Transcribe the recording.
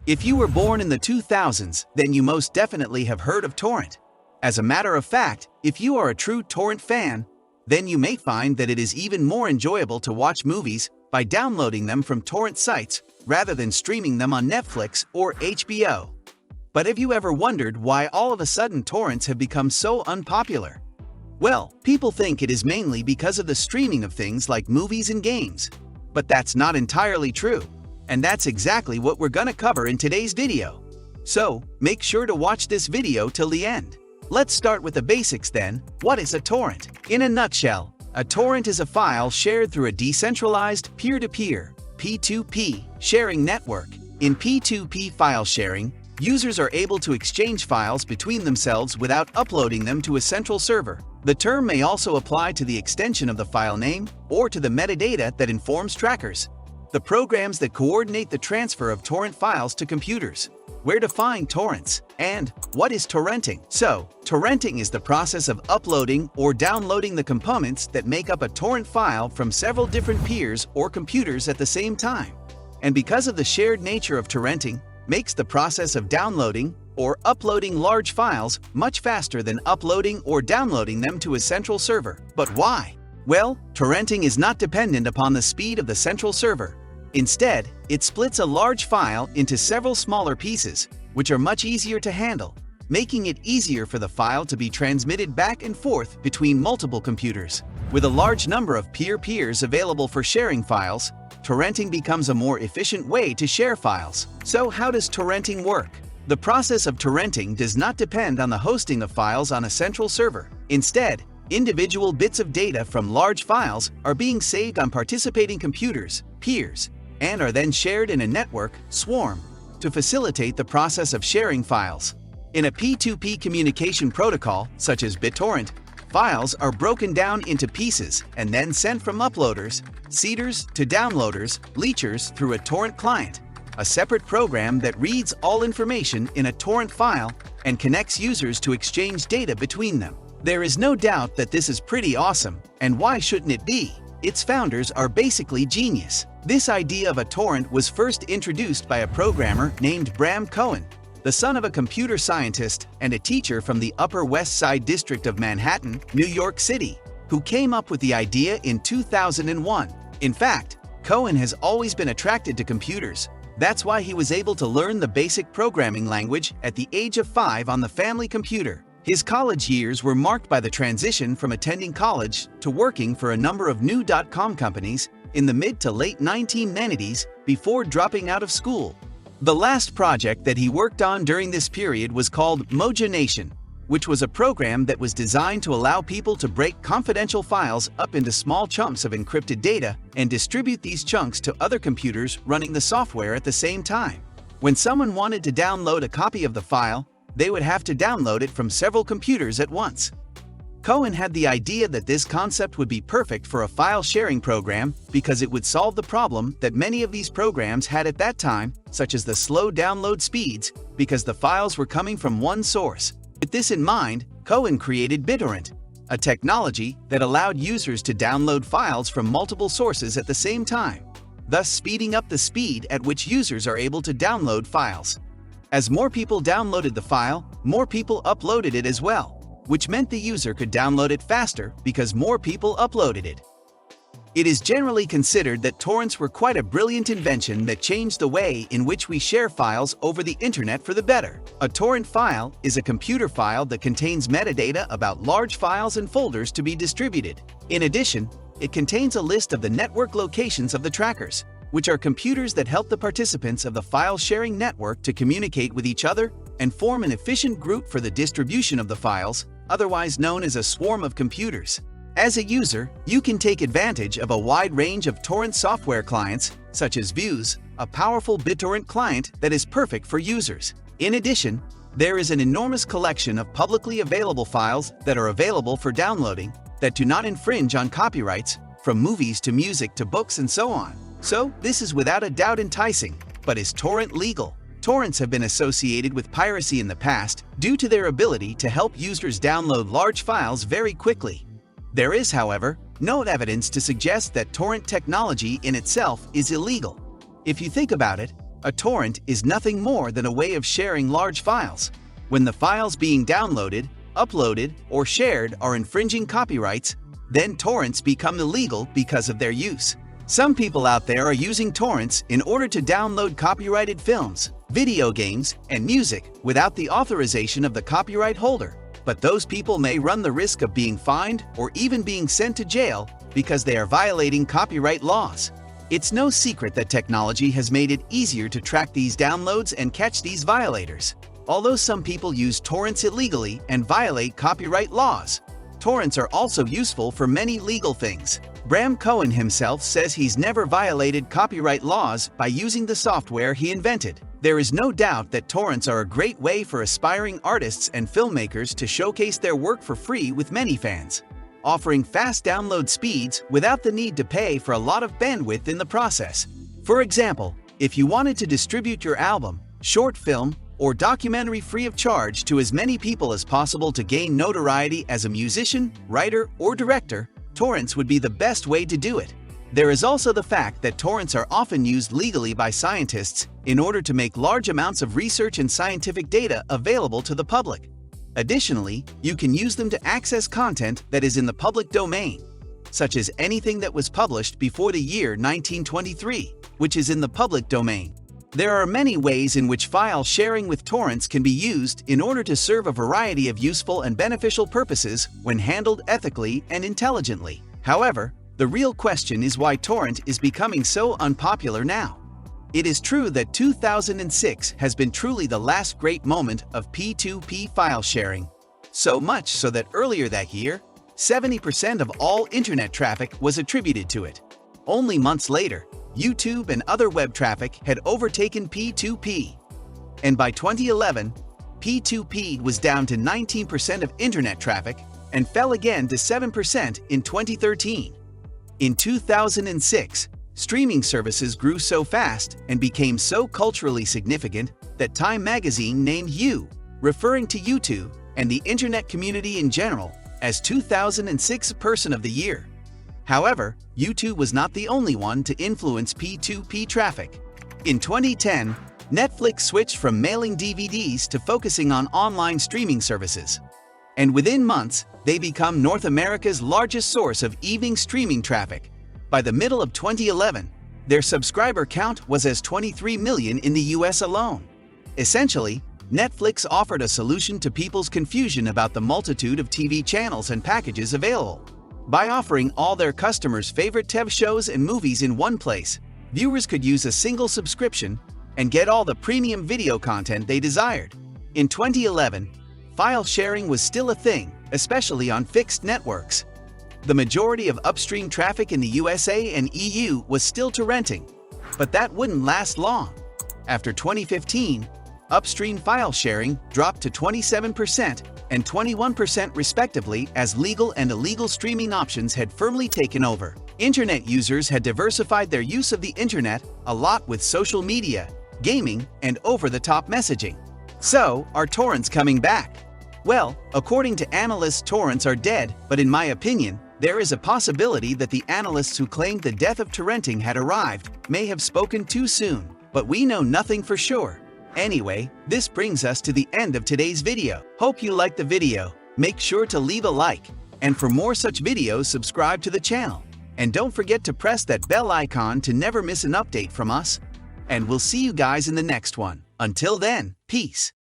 If you were born in the 2000s, then you most definitely have heard of Torrent. As a matter of fact, if you are a true Torrent fan, then you may find that it is even more enjoyable to watch movies by downloading them from torrent sites rather than streaming them on Netflix or HBO. But have you ever wondered why all of a sudden torrents have become so unpopular? Well, people think it is mainly because of the streaming of things like movies and games. But that's not entirely true. And that's exactly what we're gonna cover in today's video. So, make sure to watch this video till the end. Let's start with the basics then. What is a torrent? In a nutshell, a torrent is a file shared through a decentralized peer-to-peer (P2P) sharing network. In P2P file sharing, users are able to exchange files between themselves without uploading them to a central server. The term may also apply to the extension of the file name or to the metadata that informs trackers, the programs that coordinate the transfer of torrent files to computers. Where to find torrents, and what is torrenting? So, torrenting is the process of uploading or downloading the components that make up a torrent file from several different peers or computers at the same time. And because of the shared nature of torrenting, makes the process of downloading or uploading large files much faster than uploading or downloading them to a central server. But why? Well, torrenting is not dependent upon the speed of the central server. Instead, it splits a large file into several smaller pieces, which are much easier to handle, making it easier for the file to be transmitted back and forth between multiple computers. With a large number of peers available for sharing files, torrenting becomes a more efficient way to share files. So how does torrenting work? The process of torrenting does not depend on the hosting of files on a central server. Instead, individual bits of data from large files are being saved on participating computers, peers, and are then shared in a network, swarm, to facilitate the process of sharing files. In a P2P communication protocol, such as BitTorrent, files are broken down into pieces and then sent from uploaders, seeders to downloaders, leechers through a torrent client, a separate program that reads all information in a torrent file and connects users to exchange data between them. There is no doubt that this is pretty awesome, and why shouldn't it be? Its founders are basically genius. This idea of a torrent was first introduced by a programmer named Bram Cohen, the son of a computer scientist and a teacher from the Upper West Side district of Manhattan, New York City, who came up with the idea in 2001. In fact, Cohen has always been attracted to computers. That's why he was able to learn the basic programming language at the age of 5 on the family computer. His college years were marked by the transition from attending college to working for a number of new .com companies in the mid to late 1990s before dropping out of school. The last project that he worked on during this period was called Mojonation, which was a program that was designed to allow people to break confidential files up into small chunks of encrypted data and distribute these chunks to other computers running the software at the same time. When someone wanted to download a copy of the file, they would have to download it from several computers at once. Cohen had the idea that this concept would be perfect for a file sharing program because it would solve the problem that many of these programs had at that time, such as the slow download speeds, because the files were coming from one source. With this in mind, Cohen created BitTorrent, a technology that allowed users to download files from multiple sources at the same time, thus speeding up the speed at which users are able to download files. As more people downloaded the file, more people uploaded it as well, which meant the user could download it faster because more people uploaded it. It is generally considered that torrents were quite a brilliant invention that changed the way in which we share files over the internet for the better. A torrent file is a computer file that contains metadata about large files and folders to be distributed. In addition, it contains a list of the network locations of the trackers, which are computers that help the participants of the file-sharing network to communicate with each other and form an efficient group for the distribution of the files, otherwise known as a swarm of computers. As a user, you can take advantage of a wide range of torrent software clients, such as Views, a powerful BitTorrent client that is perfect for users. In addition, there is an enormous collection of publicly available files that are available for downloading that do not infringe on copyrights, from movies to music to books and so on. So, this is without a doubt enticing, but is torrent legal? Torrents have been associated with piracy in the past due to their ability to help users download large files very quickly. There is, however, no evidence to suggest that torrent technology in itself is illegal. If you think about it, A torrent is nothing more than a way of sharing large files. When the files being downloaded, uploaded, or shared are infringing copyrights, then torrents become illegal because of their use. Some people out there are using torrents in order to download copyrighted films, video games, and music without the authorization of the copyright holder. But those people may run the risk of being fined or even being sent to jail because they are violating copyright laws. It's no secret that technology has made it easier to track these downloads and catch these violators. Although some people use torrents illegally and violate copyright laws, torrents are also useful for many legal things. Bram Cohen himself says he's never violated copyright laws by using the software he invented. There is no doubt that torrents are a great way for aspiring artists and filmmakers to showcase their work for free with many fans, offering fast download speeds without the need to pay for a lot of bandwidth in the process. For example, if you wanted to distribute your album, short film, or documentary free of charge to as many people as possible to gain notoriety as a musician, writer, or director, torrents would be the best way to do it. There is also the fact that torrents are often used legally by scientists in order to make large amounts of research and scientific data available to the public. Additionally, you can use them to access content that is in the public domain, such as anything that was published before the year 1923, which is in the public domain. There are many ways in which file sharing with torrents can be used in order to serve a variety of useful and beneficial purposes when handled ethically and intelligently. However, the real question is why torrent is becoming so unpopular now. It is true that 2006 has been truly the last great moment of P2P file sharing, so much so that earlier that year, 70% of all internet traffic was attributed to it. Only months later, YouTube and other web traffic had overtaken P2P. And by 2011, P2P was down to 19% of internet traffic and fell again to 7% in 2013. In 2006, streaming services grew so fast and became so culturally significant that Time magazine named You, referring to YouTube and the internet community in general, as 2006 Person of the Year. However, YouTube was not the only one to influence P2P traffic. In 2010, Netflix switched from mailing DVDs to focusing on online streaming services. And within months, they become North America's largest source of evening streaming traffic. By the middle of 2011, their subscriber count was as 23 million in the US alone. Essentially, Netflix offered a solution to people's confusion about the multitude of TV channels and packages available. By offering all their customers' favorite TV shows and movies in one place, viewers could use a single subscription and get all the premium video content they desired. In 2011, file sharing was still a thing, especially on fixed networks. The majority of upstream traffic in the USA and EU was still torrenting, but that wouldn't last long. After 2015, upstream file sharing dropped to 27% and 21% respectively as legal and illegal streaming options had firmly taken over. Internet users had diversified their use of the internet a lot with social media, gaming, and over-the-top messaging. So, are torrents coming back? Well, according to analysts, torrents are dead, but in my opinion, there is a possibility that the analysts who claimed the death of torrenting had arrived may have spoken too soon, but we know nothing for sure. Anyway, this brings us to the end of today's video. Hope you liked the video. Make sure to leave a like, and for more such videos, subscribe to the channel. And don't forget to press that bell icon to never miss an update from us. And we'll see you guys in the next one. Until then, peace.